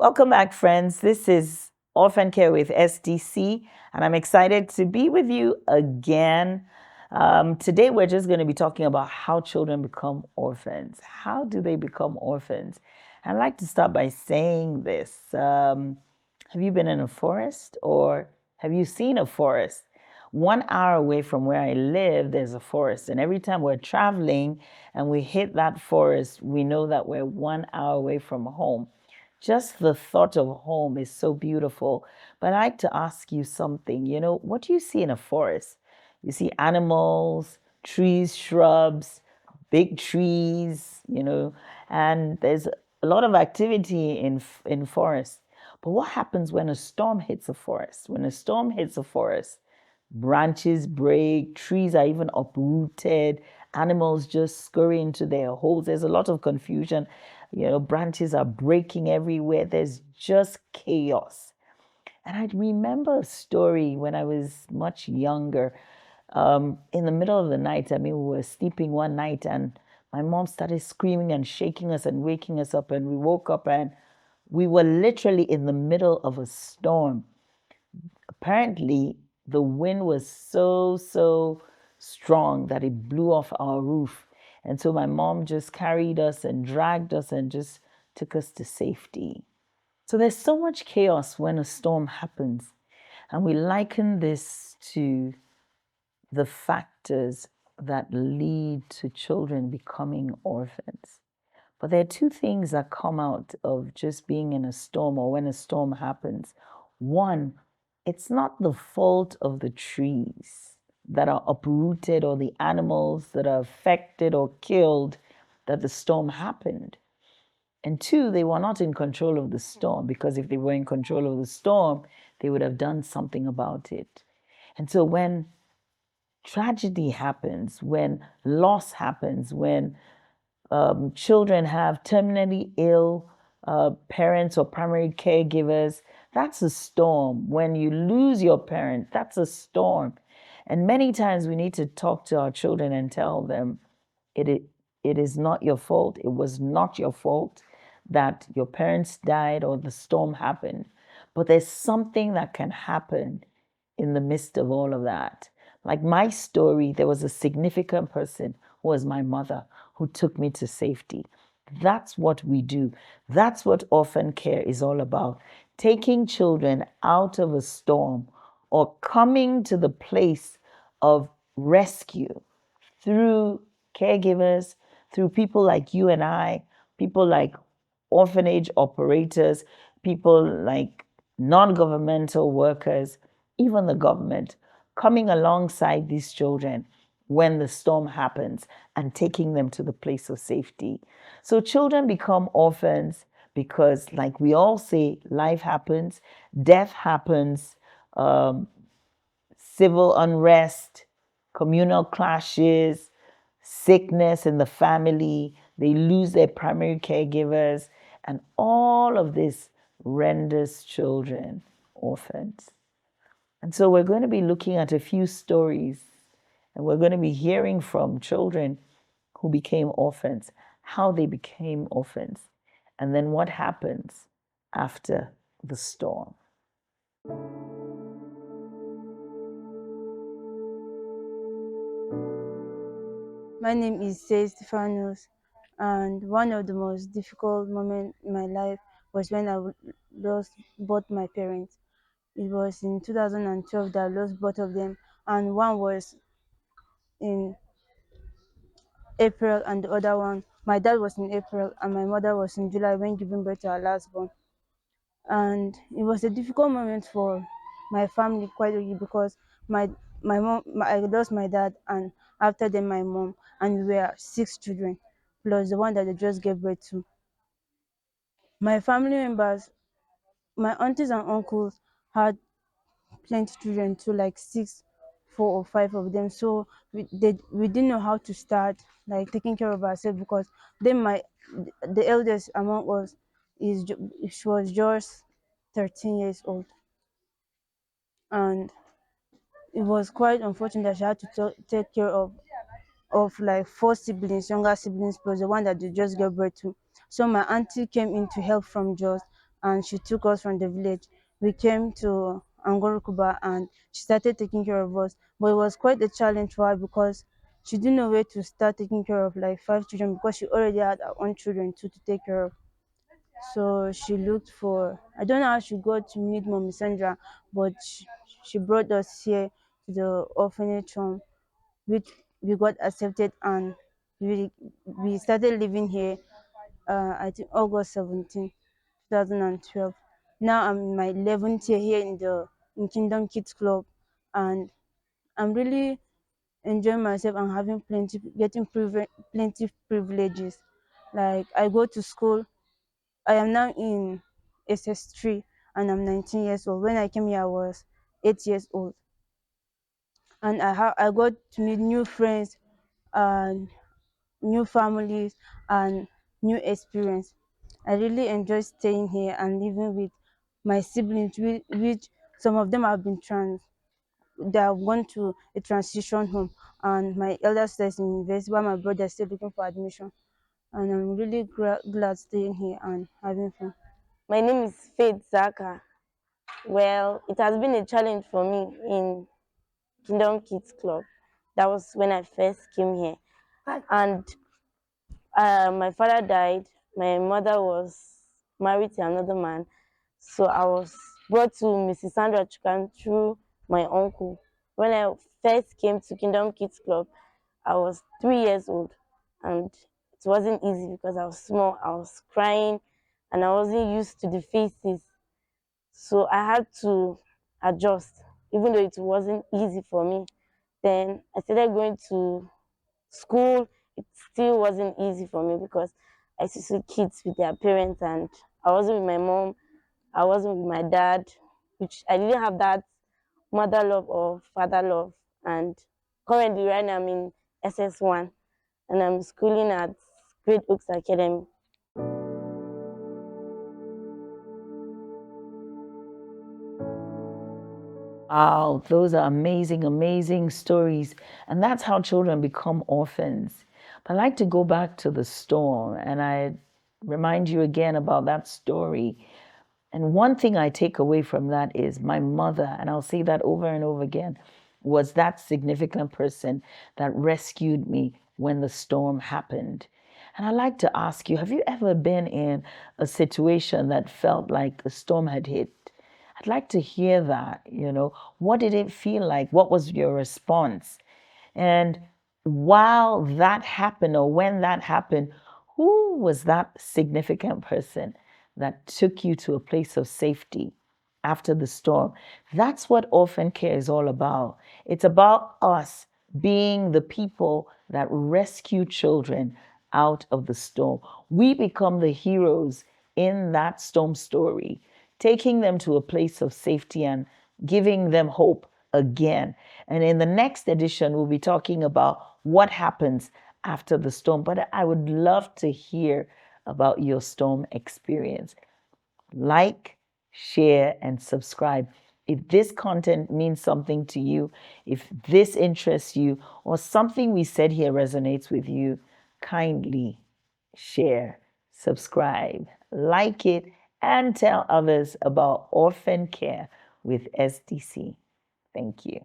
Welcome back, friends. This is Orphan Care with SDC, and I'm excited to be with you again. Today, we're just going to be talking about how children become orphans. How do they become orphans? I'd like to start by saying this. Have you been in a forest or have you seen a forest? 1 hour away from where I live, there's a forest. And every time we're traveling and we hit that forest, we know that we're 1 hour away from home. Just the thought of home is so beautiful. But I'd like to ask you something. What do you see in a forest? You see animals, trees, shrubs, big trees, and there's a lot of activity in forests. But what happens when a storm hits a forest? When a storm hits a forest, branches break, trees are even uprooted, animals just scurry into their holes. There's a lot of confusion. Branches are breaking everywhere. There's just chaos. And I remember a story when I was much younger. In the middle of the night, we were sleeping one night and my mom started screaming and shaking us and waking us up. And we woke up and we were literally in the middle of a storm. Apparently, the wind was so strong that it blew off our roof. And so my mom just carried us and dragged us and just took us to safety. So there's so much chaos when a storm happens. And we liken this to the factors that lead to children becoming orphans. But there are two things that come out of just being in a storm or when a storm happens. One, it's not the fault of the trees that are uprooted or the animals that are affected or killed that the storm happened. And two, they were not in control of the storm, because if they were in control of the storm, they would have done something about it. And so when tragedy happens, when loss happens, when children have terminally ill parents or primary caregivers, that's a storm. When you lose your parent, that's a storm. And many times we need to talk to our children and tell them it is not your fault. It was not your fault that your parents died or the storm happened. But there's something that can happen in the midst of all of that. Like my story, there was a significant person who was my mother who took me to safety. That's what we do. That's what orphan care is all about. Taking children out of a storm or coming to the place of rescue through caregivers, through people like you and I, people like orphanage operators, people like non-governmental workers, even the government, coming alongside these children when the storm happens and taking them to the place of safety. So children become orphans because, like we all say, life happens, death happens, civil unrest, communal clashes, sickness in the family, they lose their primary caregivers, and all of this renders children orphans. And so we're going to be looking at a few stories, and we're going to be hearing from children who became orphans, how they became orphans, and then what happens after the storm. My name is Say Stefanos, and one of the most difficult moments in my life was when I lost both my parents. It was in 2012 that I lost both of them, and one was in April, and the other one, my dad was in April, and my mother was in July when giving birth to our last born. And it was a difficult moment for my family quite really because my I lost my dad, and after them my mom, and we were six children plus the one that they just gave birth to. My family members, my aunties and uncles had plenty children too, like six, four or five of them. So we didn't know how to start like taking care of ourselves because then the eldest among us she was just 13 years old, and it was quite unfortunate that she had to take care of like four younger siblings plus the one that they just gave birth to. So my auntie came in to help from Jos, and she took us from the village. We came to Angorukuba and she started taking care of us. But it was quite a challenge for her because she didn't know where to start taking care of like 5 children because she already had her own children too to take care of. So she looked for, I don't know how she got to meet Mommy Sandra, but she brought us here to the orphanage home, which we got accepted and we started living here, I think August 17, 2012. Now I'm in my 11th year here in Kingdom Kids Club, and I'm really enjoying myself and having plenty privileges. Like I go to school. I am now in SS3 and I'm 19 years old. When I came here, I was 8 years old, and I got to meet new friends and new families and new experience. I really enjoy staying here and living with my siblings, which some of them have been they have gone to a transition home, and my elder sister is in university, while my brother is still looking for admission. And I'm really glad staying here and having fun. My name is Faith Zaka. Well, it has been a challenge for me in Kingdom Kids Club. That was when I first came here. And my father died. My mother was married to another man. So I was brought to Mrs. Sandra Chukan through my uncle. When I first came to Kingdom Kids Club, I was 3 years old. And it wasn't easy because I was small. I was crying and I wasn't used to the faces. So I had to adjust, even though it wasn't easy for me. Then I started going to school. It still wasn't easy for me because I used to see kids with their parents and I wasn't with my mom, I wasn't with my dad, which I didn't have that mother love or father love. And currently, right now, I'm in SS1 and I'm schooling at Great Oaks Academy. Wow, those are amazing, amazing stories. And that's how children become orphans. But I'd like to go back to the storm and I remind you again about that story. And one thing I take away from that is my mother, and I'll say that over and over again, was that significant person that rescued me when the storm happened. And I'd like to ask you, have you ever been in a situation that felt like a storm had hit? I'd like to hear that. What did it feel like? What was your response? And while that happened, or when that happened, who was that significant person that took you to a place of safety after the storm? That's what orphan care is all about. It's about us being the people that rescue children out of the storm. We become the heroes in that storm story, taking them to a place of safety and giving them hope again. And in the next edition, we'll be talking about what happens after the storm. But I would love to hear about your storm experience. Like, share, and subscribe. If this content means something to you, if this interests you, or something we said here resonates with you, kindly share, subscribe, like it, and tell others about orphan care with SDC. Thank you.